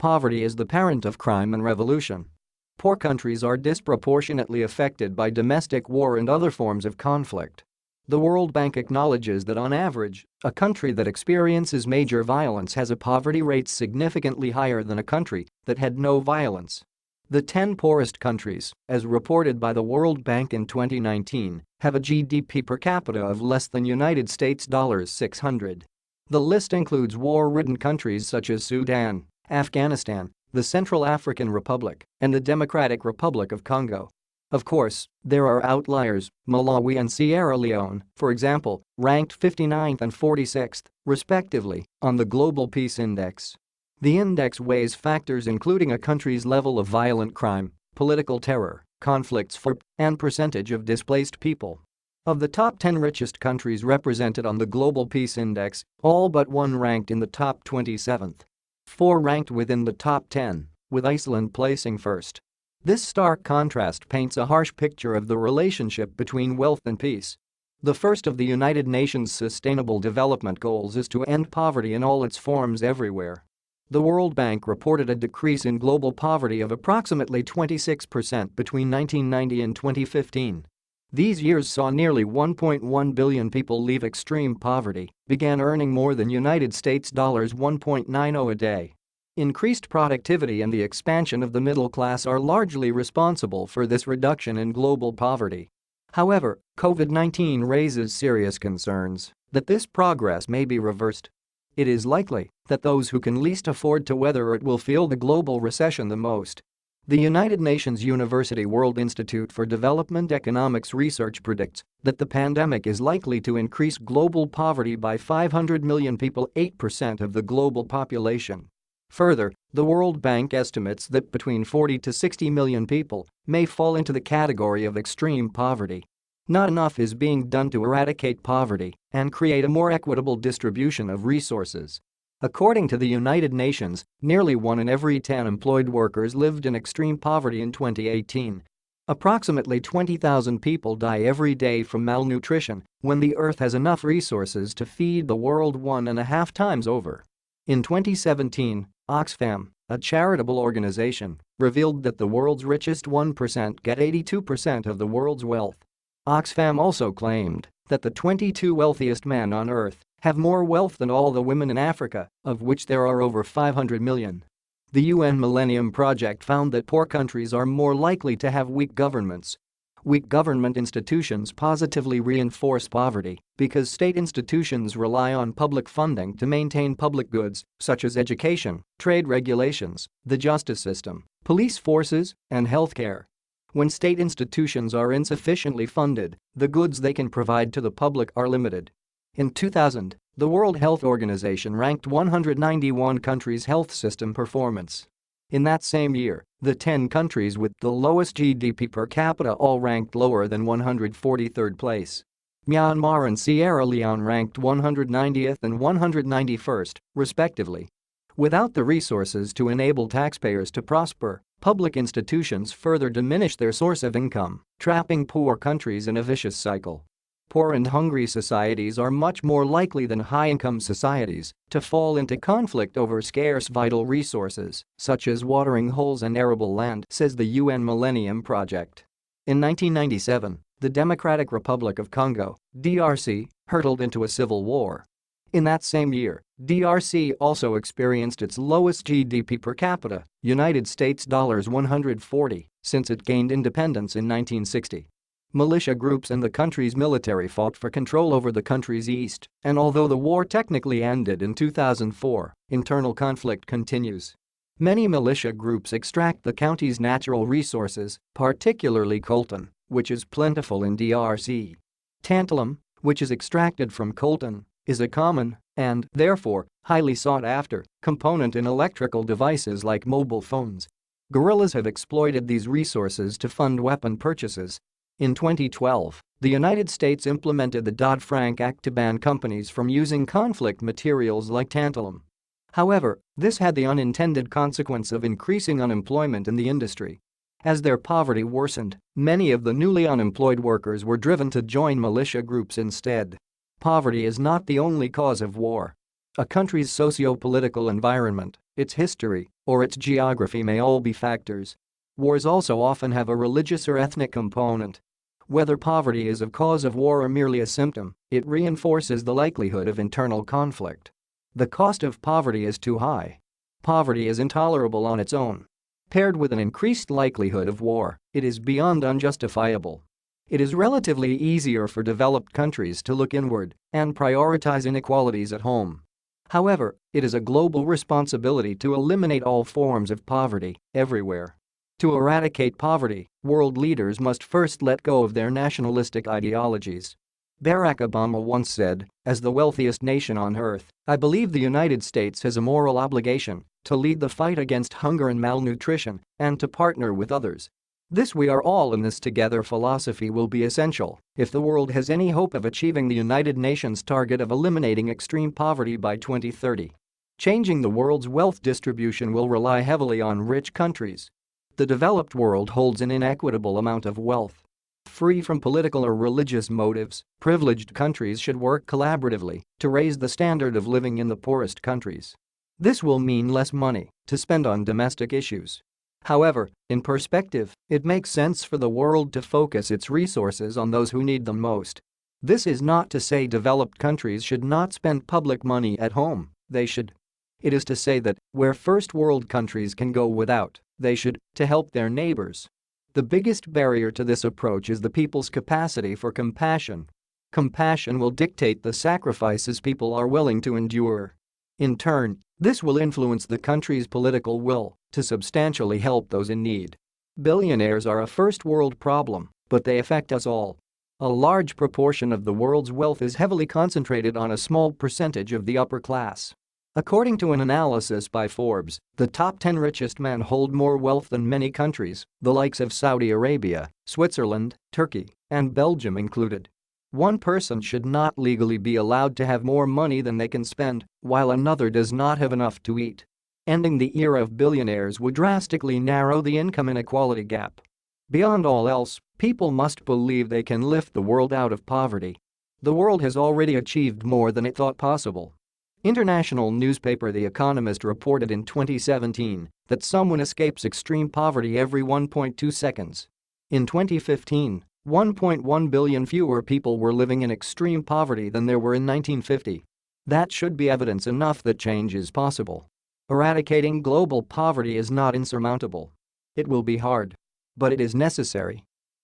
Poverty is the parent of crime and revolution. Poor countries are disproportionately affected by domestic war and other forms of conflict. The World Bank acknowledges that on average, a country that experiences major violence has a poverty rate significantly higher than a country that had no violence. The 10 poorest countries, as reported by the World Bank in 2019, have a GDP per capita of less than United States $600. The list includes war-ridden countries such as Sudan, Afghanistan, the Central African Republic, and the Democratic Republic of Congo. Of course, there are outliers. Malawi and Sierra Leone, for example, ranked 59th and 46th, respectively, on the Global Peace Index. The index weighs factors including a country's level of violent crime, political terror, conflicts and percentage of displaced people. Of the top 10 richest countries represented on the Global Peace Index, all but one ranked in the top 27th. 4 ranked within the top 10, with Iceland placing first. This stark contrast paints a harsh picture of the relationship between wealth and peace. The first of the United Nations Sustainable Development Goals is to end poverty in all its forms everywhere. The World Bank reported a decrease in global poverty of approximately 26% between 1990 and 2015. These years saw nearly 1.1 billion people leave extreme poverty, began earning more than United States $1.90 a day. Increased productivity and the expansion of the middle class are largely responsible for this reduction in global poverty. However, COVID-19 raises serious concerns that this progress may be reversed. It is likely that those who can least afford to weather it will feel the global recession the most. The United Nations University World Institute for Development Economics research predicts that the pandemic is likely to increase global poverty by 500 million people, 8% of the global population. Further, the World Bank estimates that between 40 to 60 million people may fall into the category of extreme poverty. Not enough is being done to eradicate poverty and create a more equitable distribution of resources. According to the United Nations, nearly 1 in every 10 employed workers lived in extreme poverty in 2018. Approximately 20,000 people die every day from malnutrition when the Earth has enough resources to feed the world 1.5 times over. In 2017, Oxfam, a charitable organization, revealed that the world's richest 1% get 82% of the world's wealth. Oxfam also claimed that the 22 wealthiest men on Earth have more wealth than all the women in Africa, of which there are over 500 million. The UN Millennium Project found that poor countries are more likely to have weak governments. Weak government institutions positively reinforce poverty because state institutions rely on public funding to maintain public goods such as education, trade regulations, the justice system, police forces, and healthcare. When state institutions are insufficiently funded, the goods they can provide to the public are limited. In 2000, the World Health Organization ranked 191 countries' health system performance. In that same year, the 10 countries with the lowest GDP per capita all ranked lower than 143rd place. Myanmar and Sierra Leone ranked 190th and 191st, respectively. Without the resources to enable taxpayers to prosper, public institutions further diminish their source of income, trapping poor countries in a vicious cycle. Poor and hungry societies are much more likely than high-income societies to fall into conflict over scarce vital resources, such as watering holes and arable land, says the UN Millennium Project. In 1997, the Democratic Republic of Congo, DRC, hurtled into a civil war. In that same year, DRC also experienced its lowest GDP per capita, United States $140, since it gained independence in 1960. Militia groups and the country's military fought for control over the country's east, and although the war technically ended in 2004, internal conflict continues. Many militia groups extract the country's natural resources, particularly coltan, which is plentiful in DRC. Tantalum, which is extracted from coltan, is a common, and, therefore, highly sought-after, component in electrical devices like mobile phones. Guerrillas have exploited these resources to fund weapon purchases. In 2012, the United States implemented the Dodd-Frank Act to ban companies from using conflict materials like tantalum. However, this had the unintended consequence of increasing unemployment in the industry. As their poverty worsened, many of the newly unemployed workers were driven to join militia groups instead. Poverty is not the only cause of war. A country's socio-political environment, its history, or its geography may all be factors. Wars also often have a religious or ethnic component. Whether poverty is a cause of war or merely a symptom, it reinforces the likelihood of internal conflict. The cost of poverty is too high. Poverty is intolerable on its own. Paired with an increased likelihood of war, it is beyond unjustifiable. It is relatively easier for developed countries to look inward and prioritize inequalities at home. However, it is a global responsibility to eliminate all forms of poverty, everywhere. To eradicate poverty, world leaders must first let go of their nationalistic ideologies. Barack Obama once said, "As the wealthiest nation on earth, I believe the United States has a moral obligation to lead the fight against hunger and malnutrition and to partner with others. This we are all in this together philosophy will be essential if the world has any hope of achieving the United Nations target of eliminating extreme poverty by 2030. Changing the world's wealth distribution will rely heavily on rich countries. The developed world holds an inequitable amount of wealth. Free from political or religious motives, privileged countries should work collaboratively to raise the standard of living in the poorest countries. This will mean less money to spend on domestic issues. However, in perspective, it makes sense for the world to focus its resources on those who need them most. This is not to say developed countries should not spend public money at home, they should. It is to say that, where first world countries can go without, they should, to help their neighbors. The biggest barrier to this approach is the people's capacity for compassion. Compassion will dictate the sacrifices people are willing to endure. In turn, this will influence the country's political will to substantially help those in need. Billionaires are a first world problem, but they affect us all. A large proportion of the world's wealth is heavily concentrated on a small percentage of the upper class. According to an analysis by Forbes, the top 10 richest men hold more wealth than many countries, the likes of Saudi Arabia, Switzerland, Turkey, and Belgium included. One person should not legally be allowed to have more money than they can spend, while another does not have enough to eat. Ending the era of billionaires would drastically narrow the income inequality gap. Beyond all else, people must believe they can lift the world out of poverty. The world has already achieved more than it thought possible. International newspaper The Economist reported in 2017 that someone escapes extreme poverty every 1.2 seconds. In 2015, 1.1 billion fewer people were living in extreme poverty than there were in 1950. That should be evidence enough that change is possible. Eradicating global poverty is not insurmountable. It will be hard. But it is necessary.